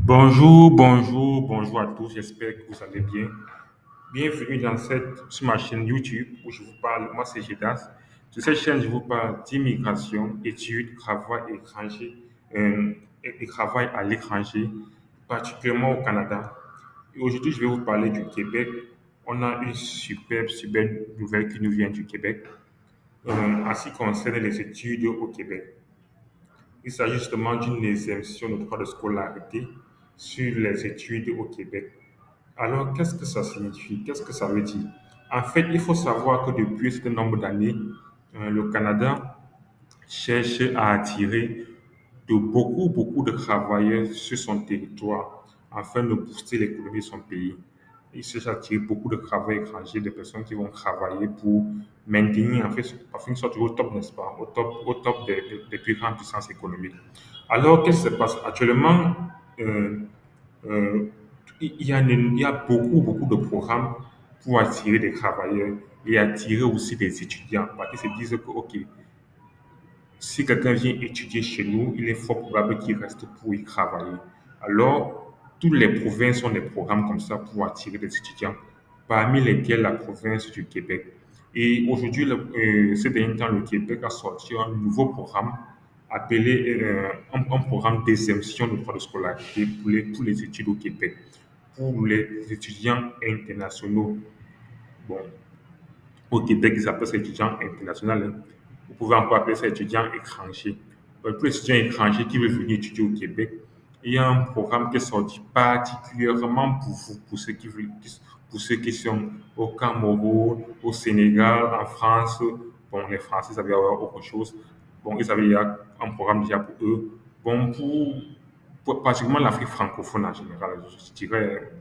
Bonjour, bonjour, bonjour à tous, j'espère que vous allez bien. Bienvenue dans sur ma chaîne YouTube où je vous parle, moi c'est Gédas. Sur cette chaîne, je vous parle d'immigration, études, travail étranger, et travail à l'étranger, particulièrement au Canada. Et aujourd'hui, je vais vous parler du Québec. On a une superbe nouvelle qui nous vient du Québec en ce qui concerne les études au Québec. Il s'agit justement d'une exemption de droit de scolarité sur les études au Québec. Alors, qu'est-ce que ça signifie? Qu'est-ce que ça veut dire? En fait, il faut savoir que depuis un certain nombre d'années, le Canada cherche à attirer beaucoup de travailleurs sur son territoire afin de booster l'économie de son pays. Il cherche à attirer beaucoup de travailleurs étrangers, des personnes qui vont travailler pour maintenir, en fait, afin qu'ils soient toujours au top, n'est-ce pas, au top des plus grandes puissances économiques. Alors, qu'est-ce qui se passe? Actuellement, euh, euh, il y a beaucoup de programmes pour attirer des travailleurs et attirer aussi des étudiants. Parce qu'ils se disent que, OK, si quelqu'un vient étudier chez nous, il est fort probable qu'il reste pour y travailler. Alors, toutes les provinces ont des programmes comme ça pour attirer des étudiants, parmi lesquels la province du Québec. Et aujourd'hui, ces derniers temps, le Québec a sorti un nouveau programme appelé un programme d'exemption de droit de scolarité pour les études au Québec, pour les étudiants internationaux. Bon, au Québec, ils appellent ça étudiant international, hein. Vous pouvez encore appeler ça étudiant étranger. Donc, pour les étudiants étrangers qui veulent venir étudier au Québec, il y a un programme qui est sorti particulièrement pour vous, pour ceux qui sont au Cameroun, au Sénégal, en France. Bon, les Français savaient avoir autre chose. Bon, ils avaient déjà un programme déjà pour eux. Bon, pour pratiquement l'Afrique francophone en général, je dirais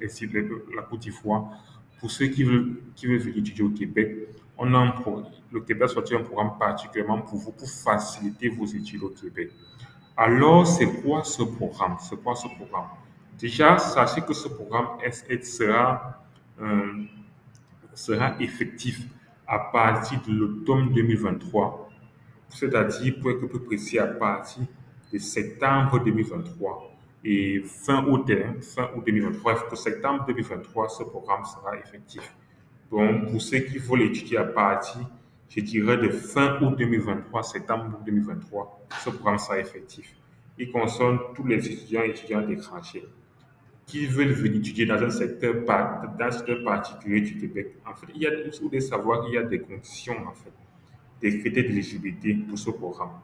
ainsi la Côte d'Ivoire. Pour ceux qui veulent venir étudier au Québec, le Québec a sorti un programme particulièrement pour vous, pour faciliter vos études au Québec. Alors, c'est quoi ce programme? C'est quoi ce programme? Déjà, sachez que ce programme euh, sera effectif à partir de l'automne 2023, c'est-à-dire, pour être plus précis, à partir de septembre 2023 et fin août 2023. Pour septembre 2023, ce programme sera effectif. Donc, pour ceux qui veulent étudier à partir, je dirais, de fin août 2023, septembre 2023, ce programme sera effectif. Il concerne tous les étudiants et étudiantes étrangers qui veulent venir étudier dans un secteur particulier du Québec. En fait, vous devez savoir qu'il y a des conditions, en fait, des critères d'éligibilité pour ce programme.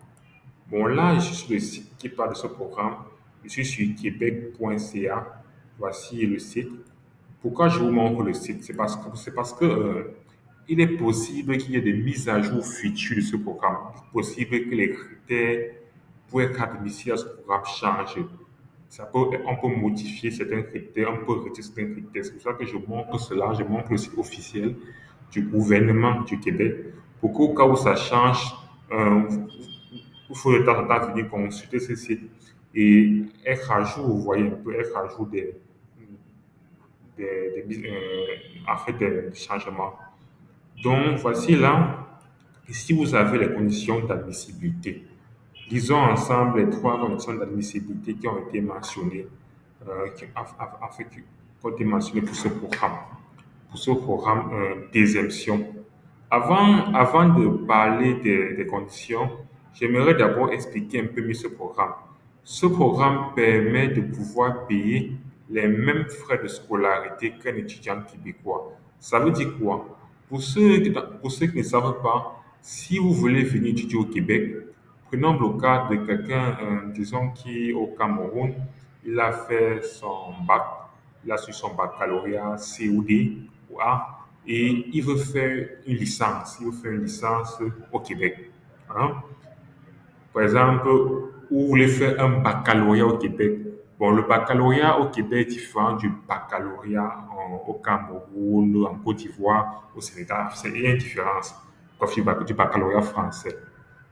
Bon, là, je suis sur le site qui parle de ce programme. Je suis sur québec.ca. Voici le site. Pourquoi je vous montre le site? C'est parce que il est possible qu'il y ait des mises à jour futures de ce programme. Il est possible que les critères pour être admissible à ce programme changent. On peut modifier certains critères, on peut retirer certains critères. C'est pour ça que je montre cela, je montre le site officiel du gouvernement du Québec pour qu'au cas où ça change, il faut de temps en temps venir consulter ce site et être à jour, vous voyez un peu, être à jour en fait, des changements. Donc, voici là, si vous avez les conditions d'admissibilité, lisons ensemble les trois conditions d'admissibilité qui ont été mentionnées, en fait, qui ont été mentionnées pour ce programme d'exemption. Avant de parler des conditions, j'aimerais d'abord expliquer un peu mieux ce programme. Ce programme permet de pouvoir payer les mêmes frais de scolarité qu'un étudiant québécois. Ça veut dire quoi? Pour ceux qui ne savent pas, si vous voulez venir étudier au Québec, prenons le cas de quelqu'un, disons, qui est au Cameroun, il a fait son bac, il a su son baccalauréat COD ou A, et il veut faire une licence, il veut faire une licence au Québec, hein. Par exemple, vous voulez faire un baccalauréat au Québec. Bon, le baccalauréat au Québec est différent du baccalauréat au Cameroun, en Côte d'Ivoire, au Sénégal. Il y a une différence, comme du baccalauréat français.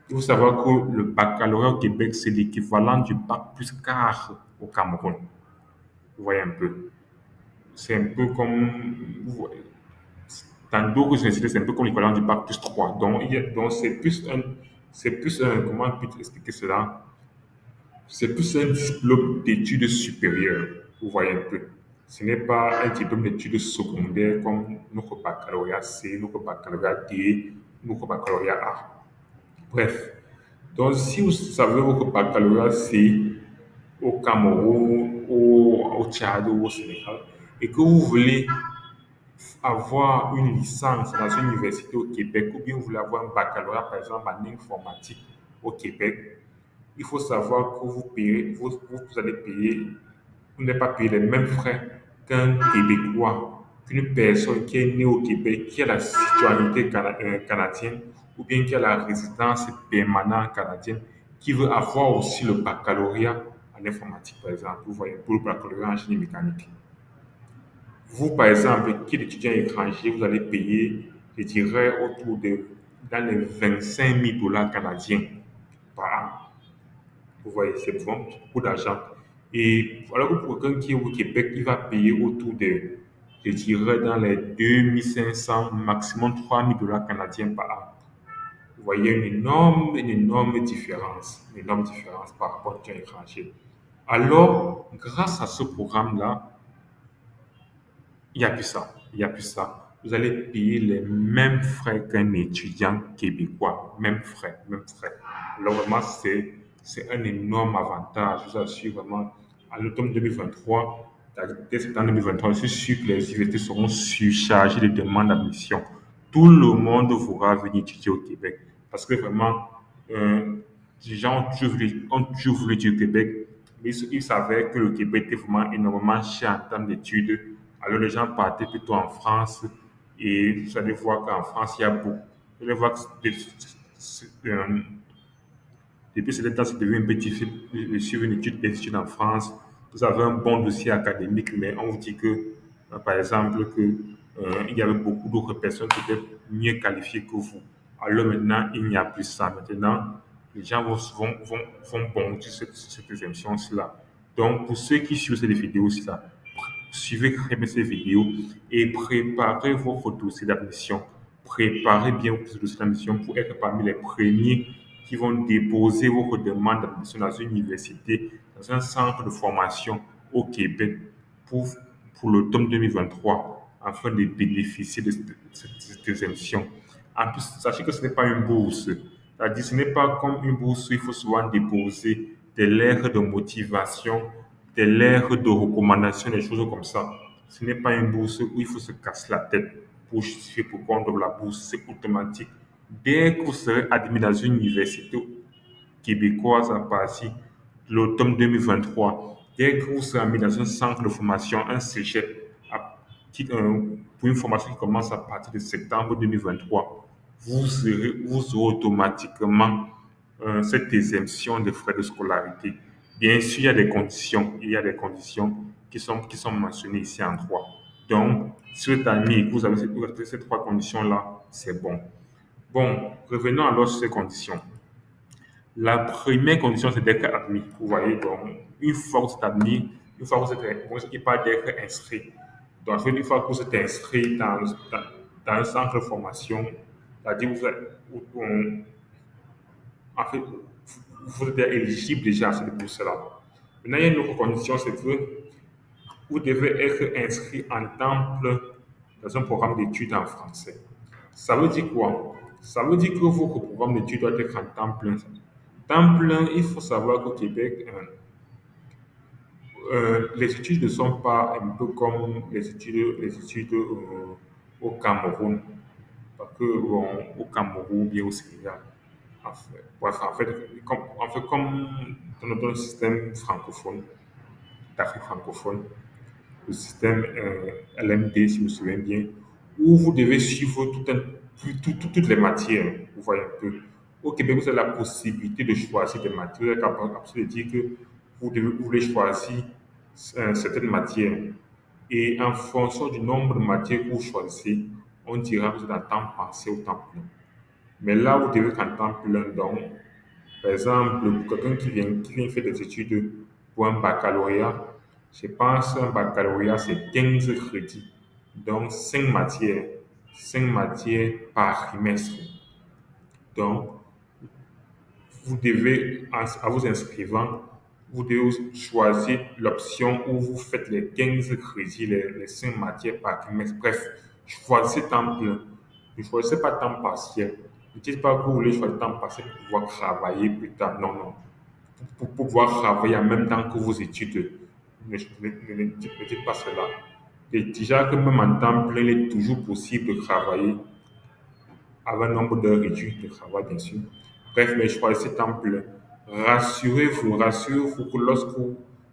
Il faut savoir que le baccalauréat au Québec, c'est l'équivalent du bac plus 4 au Cameroun. Vous voyez un peu. C'est un peu comme, dans d'autres universités, c'est un peu comme l'équivalent du bac plus 3. Donc, donc c'est plus un, comment on peut expliquer cela? C'est plus un diplôme d'études supérieures, vous voyez un peu. Ce n'est pas un diplôme d'études secondaires comme notre baccalauréat C, notre baccalauréat D, notre baccalauréat A. Bref, donc si vous savez votre baccalauréat C au Cameroun, au Tchad ou au Sénégal, et que vous voulez avoir une licence dans une université au Québec, ou bien vous voulez avoir un baccalauréat, par exemple, en informatique au Québec, il faut savoir que vous allez payer, vous n'allez pas payer les mêmes frais qu'un Québécois, qu'une personne qui est née au Québec, qui a la citoyenneté canadienne, ou bien qui a la résidence permanente canadienne, qui veut avoir aussi le baccalauréat en informatique, par exemple, vous voyez, pour le baccalauréat en génie mécanique. Vous, par exemple, qui est étudiant étranger, vous allez payer, je dirais, autour de dans les 25 000 $ canadiens par an. Vous voyez, c'est vraiment beaucoup d'argent. Et alors que pour quelqu'un qui est au Québec, il va payer autour de, je dirais, dans les 2 500, maximum 3 000 $ canadiens par an. Vous voyez une énorme différence, une énorme différence par rapport à un étranger. Alors, grâce à ce programme-là, il n'y a plus ça. Il n'y a plus ça. Vous allez payer les mêmes frais qu'un étudiant québécois. Mêmes frais, mêmes frais. Alors vraiment, c'est un énorme avantage. Je vous assure vraiment, à l'automne 2023, dès septembre 2023, je suis sûr que les universités seront surchargées de demandes d'admission. Tout le monde voudra venir étudier au Québec. Parce que vraiment, euh, les gens ont toujours voulu étudier au Québec, mais il s'avère que le Québec est vraiment énormément cher en termes d'études. Alors les gens partaient plutôt en France et vous allez voir qu'en France, il y a beaucoup. Vous allez voir que depuis ce temps, c'est devenu un peu difficile de suivre des études en France. Vous avez un bon dossier académique, mais on vous dit que, par exemple, que, il y avait beaucoup d'autres personnes qui étaient mieux qualifiées que vous. Alors maintenant, il n'y a plus ça. Maintenant, les gens vont bondir cette exemption-là. Donc, pour ceux qui suivent cette vidéo-là, suivez très bien ces vidéos et préparez votre dossier d'admission. Préparez bien votre dossier d'admission pour être parmi les premiers qui vont déposer votre demande d'admission dans une université, dans un centre de formation au Québec pour, pour l'automne 2023, afin de bénéficier de cette exemption. En plus, sachez que ce n'est pas une bourse. C'est-à-dire, ce n'est pas comme une bourse où il faut souvent déposer des lettres de motivation, des lettres de recommandation, des choses comme ça. Ce n'est pas une bourse où il faut se casser la tête pour justifier pourquoi on donne la bourse. C'est automatique. Dès que vous serez admis dans une université québécoise à partir de l'automne 2023, dès que vous serez admis dans un centre de formation, un cégep, pour une formation qui commence à partir de septembre 2023, vous aurez automatiquement cette exemption des frais de scolarité. Bien sûr, il y a des conditions. Il y a des conditions qui sont mentionnées ici en droit. Donc, si vous êtes admis et que vous avez ces trois conditions-là, c'est bon. Bon, revenons alors sur ces conditions. La première condition, c'est d'être admis. Vous voyez, donc, une fois que vous êtes admis, une fois que il parle d'être inscrit. Donc, une fois que vous êtes inscrit dans un centre de formation, c'est-à-dire en fait, vous êtes éligible déjà à cette bourse-là. Maintenant, il y a une autre condition, c'est que vous devez être inscrit en temps plein dans un programme d'études en français. Ça veut dire quoi? Ça veut dire que votre programme d'études doit être en temps plein. Temps plein, il faut savoir qu'au Québec, les études ne sont pas un peu comme les études au Cameroun. Parce que bon, au Cameroun, bien au Sénégal, comme dans notre système francophone, d'Afrique francophone, le système LMD, si vous vous souvenez bien, où vous devez suivre toutes les matières. Vous voyez un peu. Au Québec, vous avez la possibilité de choisir des matières. Vous êtes capable de dire que vous voulez choisir certaines matières. Et en fonction du nombre de matières que vous choisissez, on dira que vous êtes en temps partiel ou temps plein. Mais là, vous devez être en temps plein. Donc, par exemple, pour quelqu'un qui vient faire des études pour un baccalauréat, je pense qu'un baccalauréat, c'est 15 crédits. Donc, 5 matières par trimestre. Donc, vous devez, à vous inscrivant, vous devez choisir l'option où vous faites les 15 crédits, les 5 matières par trimestre. Bref, choisissez temps plein. Ne choisissez pas temps partiel. Ne dites pas que vous voulez choisir temps partiel pour pouvoir travailler plus tard. Non, non. Pour pouvoir travailler en même temps que vos études. Ne dites pas cela. Et déjà que même en temps plein, il est toujours possible de travailler avec un nombre d'heures réduit de travail, bien sûr. Bref, mais choisissez temps plein. Rassurez-vous que lorsque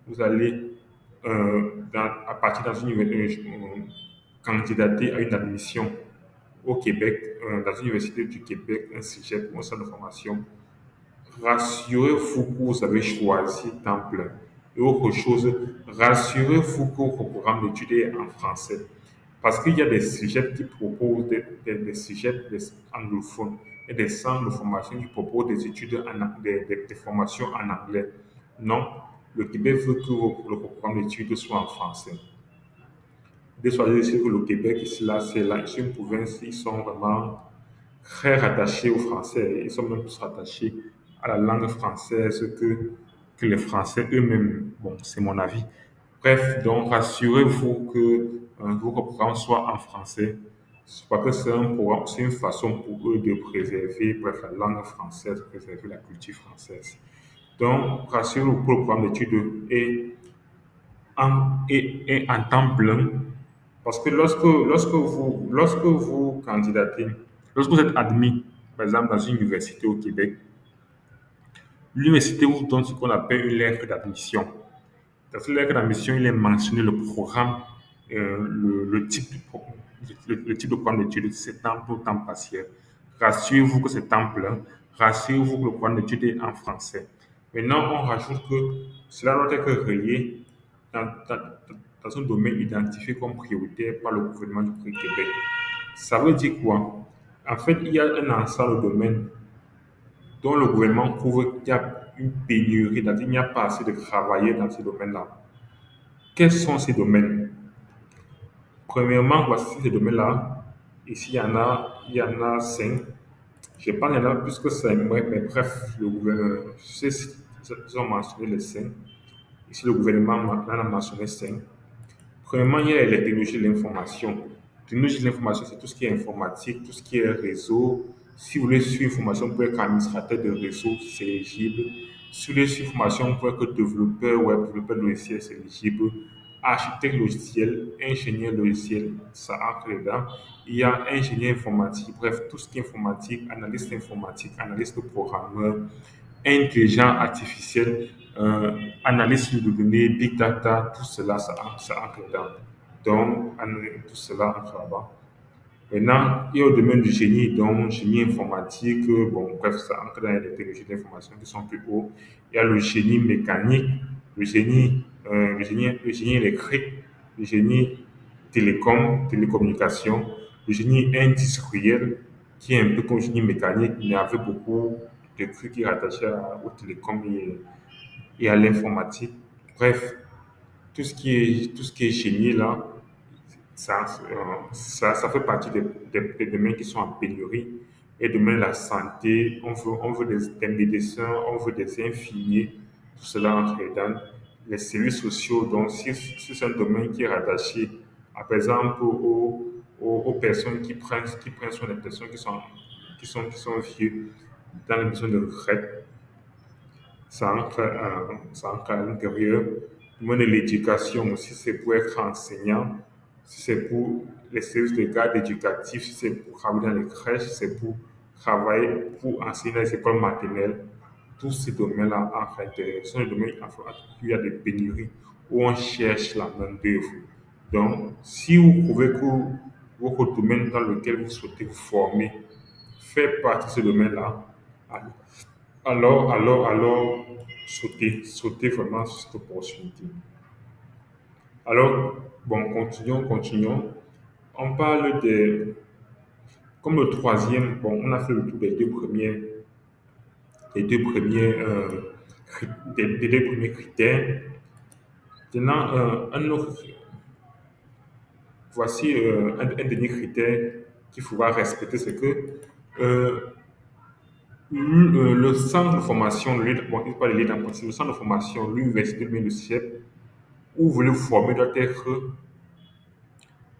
vous allez à partir dans une candidater à une admission au Québec, dans une université du Québec, un cégep ou un centre de formation, rassurez-vous que vous avez choisi temps plein. Et autre chose, rassurez-vous que votre programme d'études est en français. Parce qu'il y a des sujets qui proposent des sujets anglophones et des centres de formation qui proposent des études, des formations en anglais. Non, le Québec veut que le programme d'études soit en français. De choisir ici que le Québec, ici, là, c'est une province, ils sont vraiment très rattachés au français. Ils sont même plus rattachés à la langue française que les Français eux-mêmes. Bon, c'est mon avis. Bref, donc rassurez-vous que votre programme soit en français. Parce que c'est un programme, c'est une façon pour eux de préserver, bref, la langue française, préserver la culture française. Donc, rassurez-vous pour le programme d'études et en temps plein. Parce que lorsque vous candidatez, lorsque vous êtes admis, par exemple, dans une université au Québec, l'université vous donne ce qu'on appelle une lettre d'admission. Dans cette lettre d'admission, il est mentionné le programme, le type, le type de programme d'études, si c'est temps plein ou temps partiel. Rassurez-vous que c'est temps plein. Rassurez-vous que le programme d'études est en français. Maintenant, on rajoute que cela doit être relié dans un domaine identifié comme prioritaire par le gouvernement du Québec. Ça veut dire quoi? En fait, il y a un ensemble de domaines dont le gouvernement trouve qu'il y a une pénurie, c'est-à-dire qu'il n'y a pas assez de travailleurs dans ces domaines-là. Quels sont ces domaines? Premièrement, voici ces domaines-là. Ici, il y en a 5. Je pense qu'il y en a plus que 5, mais bref, le gouvernement, je sais s'ils ont mentionné les 5. Ici, le gouvernement en a mentionné 5. Premièrement, il y a les technologies de l'information. Les technologies de l'information, c'est tout ce qui est informatique, tout ce qui est réseau. Si vous voulez suivre une formation pour être administrateur de réseau, c'est éligible. Si vous voulez suivre une formation pour être développeur web, développeur logiciel, c'est éligible. Architecte logiciel, ingénieur logiciel, ça entre dedans. Il y a ingénieur informatique, bref, tout ce qui est informatique, analyste programmeur, intelligence artificielle, analyse de données, big data, tout cela, ça entre dedans. Donc, tout cela entre là-bas. Maintenant, il y a le domaine du génie, donc génie informatique, bon, bref, ça entre dans les technologies d'information qui sont plus hauts. Il y a le génie mécanique, le génie électrique, le génie télécommunication, le génie industriel, qui est un peu comme le génie mécanique, mais avec beaucoup de trucs qui sont rattachés au télécom et à l'informatique. Bref, tout ce qui est génie là, ça fait partie des domaines qui sont en pénurie. Et domaine de la santé, on veut des médecins, on veut des infirmiers, tout cela entre dans les services sociaux. Donc, si c'est un domaine qui est rattaché, par exemple, aux personnes qui prennent soin des personnes qui sont vieux dans les maisons de retraite, ça entre à l'intérieur. Le domaine de l'éducation aussi, c'est pour être enseignant, si c'est pour les services de garde éducatif, si c'est pour travailler dans les crèches, si c'est pour travailler, pour enseigner dans les écoles maternelles. Tous ces domaines-là entrent à l'intérieur. Ce sont les domaines où il y a des pénuries, où on cherche la main-d'œuvre. Donc, si vous trouvez que votre domaine dans lequel vous souhaitez vous former fait partie de ce domaine-là, alors, sautez vraiment sur cette opportunité. Alors, bon, continuons. On parle comme le troisième, bon, on a fait le tour des deux premiers, des deux premiers critères. Maintenant, voici un dernier critère qu'il faudra respecter, c'est que euh, Le centre de formation, bon, il pas le lieu d'apprentissage, le centre de formation, l'université, mais le CIEP, où vous voulez vous former doit être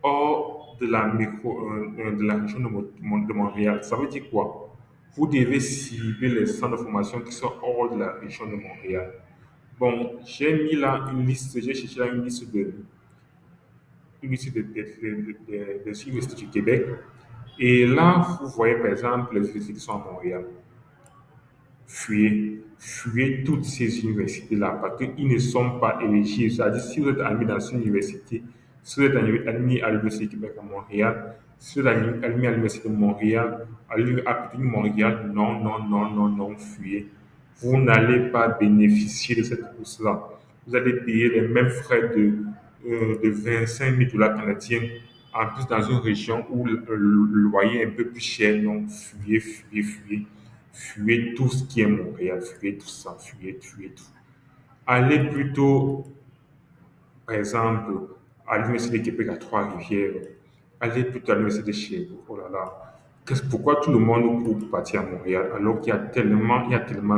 hors de de la région de Montréal. Ça veut dire quoi? Vous devez cibler les centres de formation qui sont hors de la région de Montréal. Bon, j'ai mis là une liste, j'ai cherché là une liste des universités du Québec. Et là, vous voyez par exemple les universités qui sont à Montréal. Fuyez toutes ces universités-là parce qu'ils ne sont pas éligibles. C'est-à-dire, si vous êtes admis dans une université, si vous êtes admis à l'Université du Québec à Montréal, si vous êtes admis à l'Université de Montréal, à côté de Montréal, non, non, non, non, non, fuyez. Vous n'allez pas bénéficier de cette bourse-là. Vous allez payer les mêmes frais de 25 000 dollars canadiens. En plus, dans une région où le loyer est un peu plus cher, non, fuyez, fuyez, fuyez. Fuyez tout ce qui est Montréal, fuyez tout ça, fuyez, fuyez tout. Allez plutôt, par exemple, à l'Université de Québec à Trois-Rivières. Allez plutôt à l'Université de Sherbrooke. Oh là là. Pourquoi tout le monde court pour partir à Montréal alors qu'il y a tellement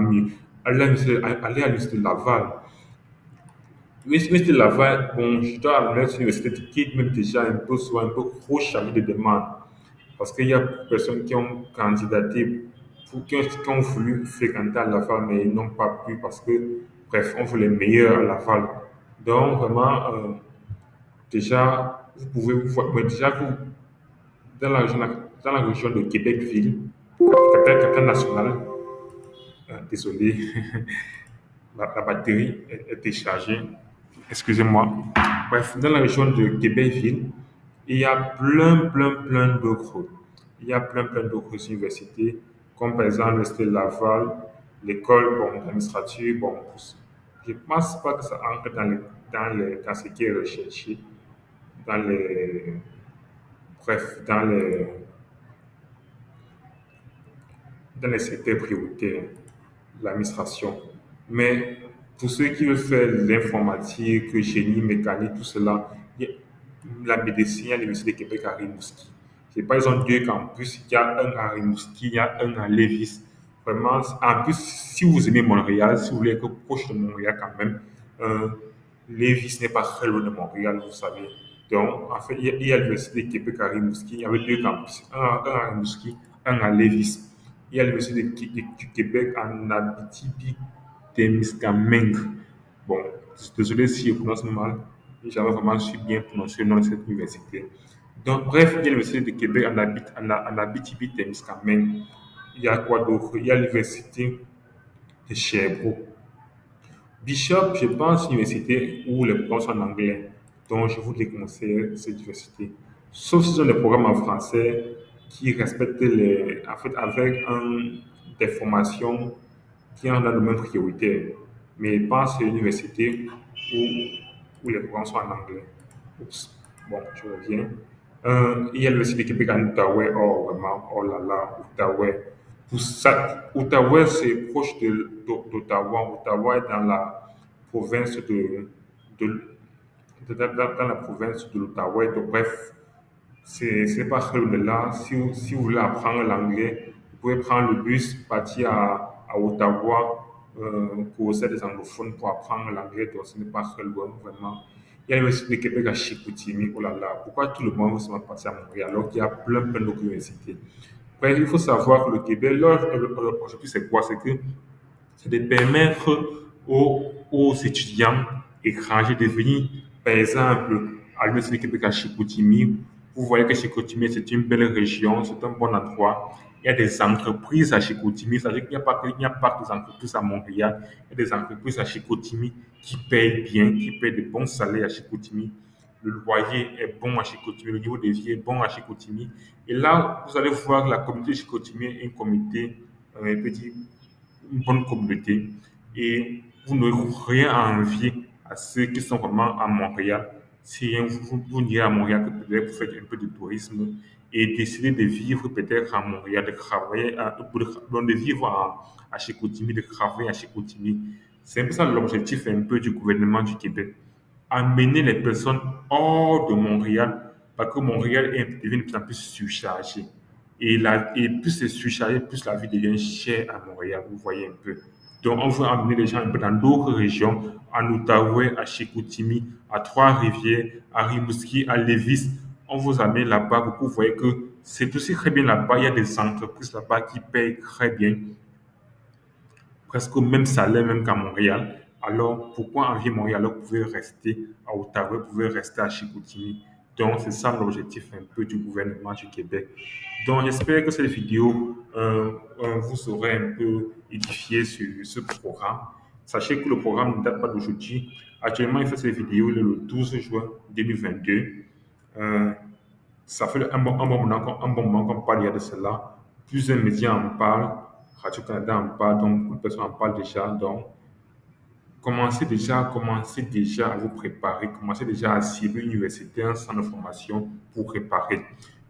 mieux. Allez à l'Université de Laval. L'Université de Laval, bon, je dois admettre, c'est une université qui est même déjà un peu, soit un peu trop chargée de demandes. Parce qu'il y a beaucoup de personnes qui ont candidaté, qui ont voulu fréquenter à Laval, mais ils n'ont pas pu parce que, bref, on veut les meilleurs à Laval. Donc, vraiment, déjà, vous pouvez vous voir, mais déjà, dans la région de Québec-Ville, capitale nationale, désolé, la batterie est déchargée. Excusez-moi. Bref, dans la région de Québec-Ville, il y a plein d'autres. Il y a plein d'autres universités, comme par exemple l'Université Laval, l'école bon, d'administrature. Bon, je ne pense pas que ça entre dans ce qui est recherché, dans les, bref, dans les secteurs prioritaires de l'administration. Mais pour ceux qui veulent faire l'informatique, génie mécanique, tout cela, il y a la médecine à l'Université de Québec à Rimouski. C'est pas, ils ont deux campus. Il y a un à Rimouski, il y a un à Lévis. Vraiment, en plus, si vous aimez Montréal, si vous voulez être proche de Montréal quand même, euh, Lévis n'est pas très loin de Montréal, vous savez. Donc, en fait, il y a l'Université de Québec à Rimouski. Il y avait deux campus, un à Rimouski, un à Lévis. Il y a l'Université du Québec en Abitibi-Témiscamingue. Bon, désolé si je prononce mal. J'avais vraiment su bien prononcer le nom de cette université. Donc, bref, il y a l'Université de Québec en Abitibi-Témiscamingue. Il y a quoi d'autre? Il y a l'Université de Sherbrooke. Bishop, je pense, une université où les programmes sont en anglais. Donc, je vous déconseille cette université. Sauf si ce sont des programmes en français qui respectent en fait, avec des formations qui ont dans le domaine prioritaire. Mais je pense que c'est une université où les programmes sont en anglais. Oups. Bon, je reviens. Il y a l'Université du Québec en Outaouais. Oh, vraiment, oh là là, Outaouais. Pour ça, Outaouais, c'est proche d'Ottawa. Ottawa est dans la province de- dans la province de l'Outaouais. Donc, bref, c'est pas très loin de là. Si vous voulez apprendre l'anglais, vous pouvez prendre le bus, partir à Ottawa, pour des anglophones pour apprendre l'anglais. Donc, ce n'est pas très loin, vraiment. Il y a l'Université de Québec à Chicoutimi. Oh là là, pourquoi tout le monde veut se passer à Montréal alors qu'il y a plein d'autres universités? Bref, il faut savoir que le Québec, aujourd'hui, c'est quoi? C'est que c'est de permettre aux étudiants étrangers de venir, par exemple, à l'Université du Québec à Chicoutimi. Vous voyez que Chicoutimi, c'est une belle région, c'est un bon endroit. Il y a des entreprises à Chicoutimi, c'est-à-dire qu'il n'y a pas que des entreprises à Montréal, il y a des entreprises à Chicoutimi qui payent bien, qui payent de bons salaires à Chicoutimi. Le loyer est bon à Chicoutimi, le niveau de vie est bon à Chicoutimi. Et là, vous allez voir que la communauté de Chicoutimi est une communauté, petit une bonne communauté et vous n'aurez rien à envier à ceux qui sont vraiment à Montréal. Si vous n'irez à Montréal, que peut-être vous faites un peu de tourisme et décidez de vivre peut-être à Montréal, de travailler, de vivre à Chicoutimi, de travailler à Chicoutimi. C'est un peu ça l'objectif un peu du gouvernement du Québec. Amener les personnes hors de Montréal parce que Montréal devient de plus en plus surchargé. et plus c'est surchargé, plus la vie devient chère à Montréal, vous voyez un peu. Donc, on veut amener les gens un peu dans d'autres régions, à Outaouais, à Chicoutimi, à Trois-Rivières, à Rimouski, à Lévis. On vous amène là-bas pour que vous voyez que c'est aussi très bien là-bas. Il y a des entreprises là-bas qui payent très bien, presque au même salaire même qu'à Montréal. Alors, pourquoi envier Montréal alors que vous pouvez rester à Ottawa, vous pouvez rester à Chicoutimi? Donc, c'est ça l'objectif un peu du gouvernement du Québec. Donc, j'espère que cette vidéo vous aura un peu édifié sur ce programme. Sachez que le programme ne date pas d'aujourd'hui. Actuellement, il fait cette vidéo le 12 juin 2022. Euh, Ça fait un bon moment qu'on parle de cela. Plusieurs médias en parlent. Radio-Canada en parle, donc beaucoup de personnes en parlent déjà. Donc, commencez déjà à vous préparer, commencez déjà à cibler une université, un centre de formation pour préparer.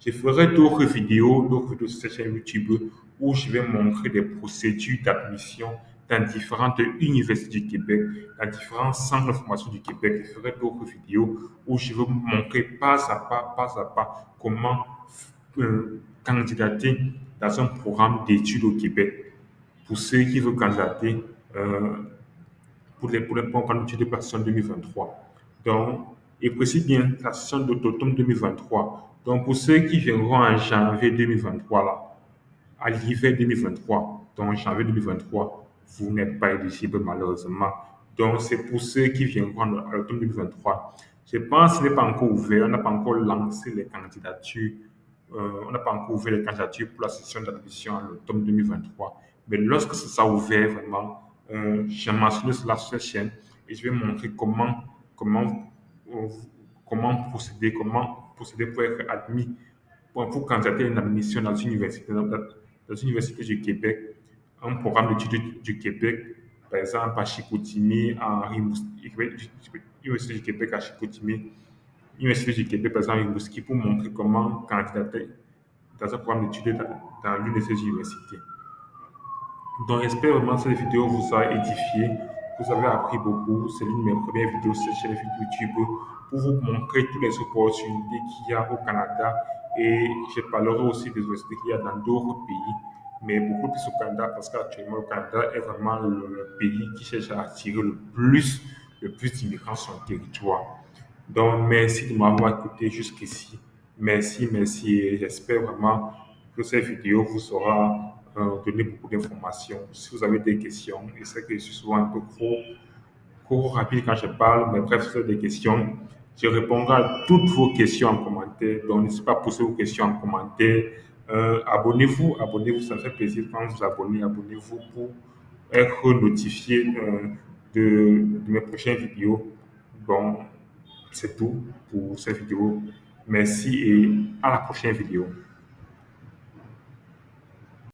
Je ferai d'autres vidéos sur cette chaîne YouTube où je vais montrer des procédures d'admission dans différentes universités du Québec, dans différents centres de formation du Québec. Je ferai d'autres vidéos où je vais vous montrer pas à pas, comment candidater dans un programme d'études au Québec. Pour ceux qui veulent candidater, euh, pour les candidatures de la session 2023. Donc, et précise bien la session d'automne 2023. Donc, pour ceux qui viendront en janvier 2023, là, à l'hiver 2023, donc en janvier 2023, vous n'êtes pas éligible malheureusement. Donc, c'est pour ceux qui viendront à l'automne 2023. Je pense que ce n'est pas encore ouvert, on n'a pas encore lancé les candidatures, on n'a pas encore ouvert les candidatures pour la session d'admission à l'automne 2023. Mais lorsque ce sera ouvert vraiment, j'ai mentionné cela sur cette chaîne et je vais montrer euh, comment procéder pour être admis, pour candidater à une admission dans une université du Québec, un programme d'études du Québec, par exemple à Chicoutimi, à Rimouski, Université du Québec à Chicoutimi, Université du Québec, par exemple à Rimouski, pour montrer comment candidater dans un programme d'études dans l'une de ces universités. Donc, j'espère vraiment que cette vidéo vous a édifié. Vous avez appris beaucoup. C'est l'une de mes premières vidéos sur cette chaîne YouTube pour vous montrer toutes les opportunités qu'il y a au Canada. Et je parlerai aussi des opportunités qu'il y a dans d'autres pays, mais beaucoup plus au Canada parce qu'actuellement, le Canada est vraiment le pays qui cherche à attirer le plus d'immigrants sur son territoire. Donc, merci de m'avoir écouté jusqu'ici. Merci, merci. Et j'espère vraiment que cette vidéo vous aura donné beaucoup d'informations. Si vous avez des questions, je sais que je suis souvent un peu trop rapide quand je parle, mais bref, si vous avez des questions, je répondrai à toutes vos questions en commentaire. Donc, n'hésitez pas à poser vos questions en commentaire. Abonnez-vous, ça me fait plaisir quand vous abonnez. Abonnez-vous pour être notifié de mes prochaines vidéos. Bon, c'est tout pour cette vidéo. Merci et à la prochaine vidéo.